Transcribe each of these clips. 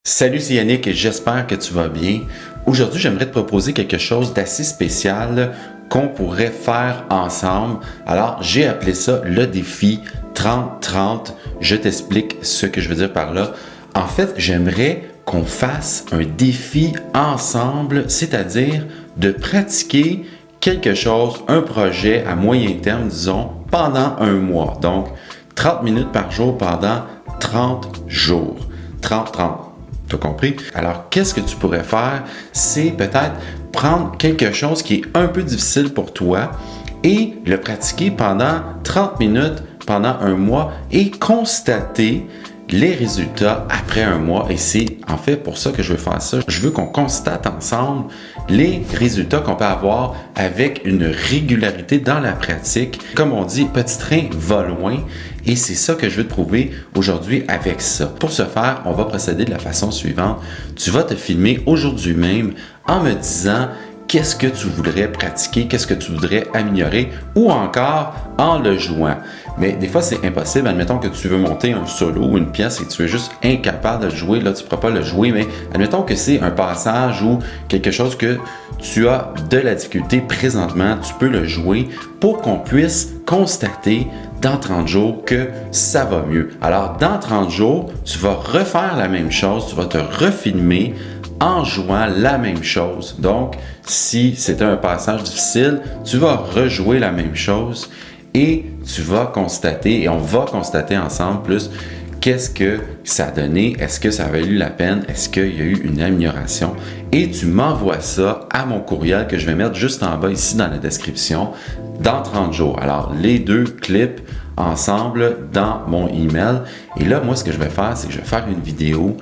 Salut, c'est Yannick et j'espère que tu vas bien. Aujourd'hui, j'aimerais te proposer quelque chose d'assez spécial qu'on pourrait faire ensemble. Alors, j'ai appelé ça le défi 30-30. Je t'explique ce que je veux dire par là. En fait, j'aimerais qu'on fasse un défi ensemble, c'est-à-dire de pratiquer quelque chose, un projet à moyen terme, disons, pendant un mois. Donc, 30 minutes par jour pendant 30 jours. 30-30. T'as compris? Alors, qu'est-ce que tu pourrais faire? C'est peut-être prendre quelque chose qui est un peu difficile pour toi et le pratiquer pendant 30 minutes, pendant un mois et constater les résultats après un mois. Et c'est en fait pour ça que je veux faire ça. Je veux qu'on constate ensemble les résultats qu'on peut avoir avec une régularité dans la pratique. Comme on dit, petit train va loin. Et c'est ça que je veux te prouver aujourd'hui avec ça. Pour ce faire, on va procéder de la façon suivante. Tu vas te filmer aujourd'hui même en me disant qu'est-ce que tu voudrais pratiquer, qu'est-ce que tu voudrais améliorer ou encore en le jouant. Mais des fois, c'est impossible. Admettons que tu veux monter un solo ou une pièce et que tu es juste incapable de le jouer. Là, tu ne pourras pas le jouer, mais admettons que c'est un passage ou quelque chose que tu as de la difficulté présentement, tu peux le jouer pour qu'on puisse constater dans 30 jours que ça va mieux. Alors, dans 30 jours, tu vas refaire la même chose, tu vas te refilmer en jouant la même chose. Donc, si c'était un passage difficile, tu vas rejouer la même chose et tu vas constater, et on va constater ensemble plus, qu'est-ce que ça a donné, est-ce que ça a valu la peine, est-ce qu'il y a eu une amélioration, et tu m'envoies ça à mon courriel que je vais mettre juste en bas ici dans la description dans 30 jours. Alors, les deux clips ensemble dans mon email. Et là, moi, ce que je vais faire, c'est que je vais faire une vidéo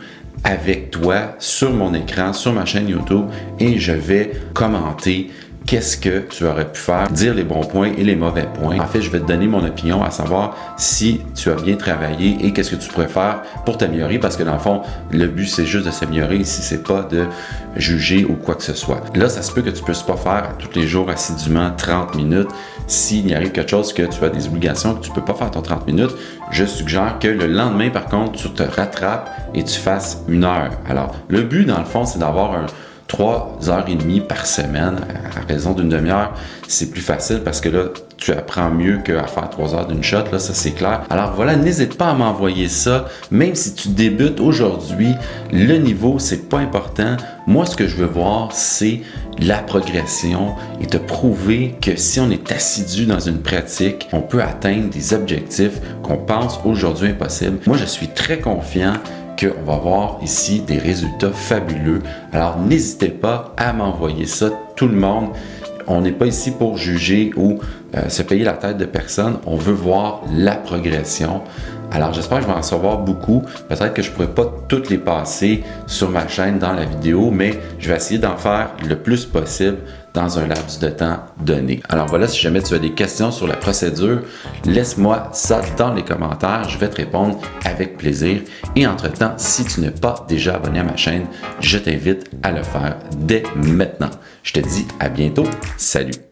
avec toi sur mon écran, sur ma chaîne YouTube et je vais commenter qu'est-ce que tu aurais pu faire, dire les bons points et les mauvais points. En fait, je vais te donner mon opinion à savoir si tu as bien travaillé et qu'est-ce que tu pourrais faire pour t'améliorer parce que dans le fond, le but c'est juste de s'améliorer ici, c'est pas de juger ou quoi que ce soit. Là, ça se peut que tu ne puisses pas faire à tous les jours assidûment 30 minutes. S'il y arrive quelque chose que tu as des obligations, que tu ne peux pas faire ton 30 minutes, je suggère que le lendemain, par contre, tu te rattrapes et tu fasses 1 heure. Alors, le but, dans le fond, c'est d'avoir 3h30 par semaine, à raison d'une demi-heure, c'est plus facile parce que là, tu apprends mieux qu'à faire 3 heures d'une shot, là, ça c'est clair. Alors voilà, n'hésite pas à m'envoyer ça, même si tu débutes aujourd'hui, le niveau, c'est pas important. Moi, ce que je veux voir, c'est la progression et te prouver que si on est assidu dans une pratique, on peut atteindre des objectifs qu'on pense aujourd'hui impossibles. Moi, je suis très confiant qu'on va voir ici des résultats fabuleux. Alors, n'hésitez pas à m'envoyer ça, tout le monde. On n'est pas ici pour juger ou se payer la tête de personne. On veut voir la progression. Alors, j'espère que je vais en recevoir beaucoup. Peut-être que je ne pourrai pas toutes les passer sur ma chaîne dans la vidéo, mais je vais essayer d'en faire le plus possible dans un laps de temps donné. Alors voilà, si jamais tu as des questions sur la procédure, laisse-moi ça dans les commentaires. Je vais te répondre avec plaisir. Et entre-temps, si tu n'es pas déjà abonné à ma chaîne, je t'invite à le faire dès maintenant. Je te dis à bientôt. Salut!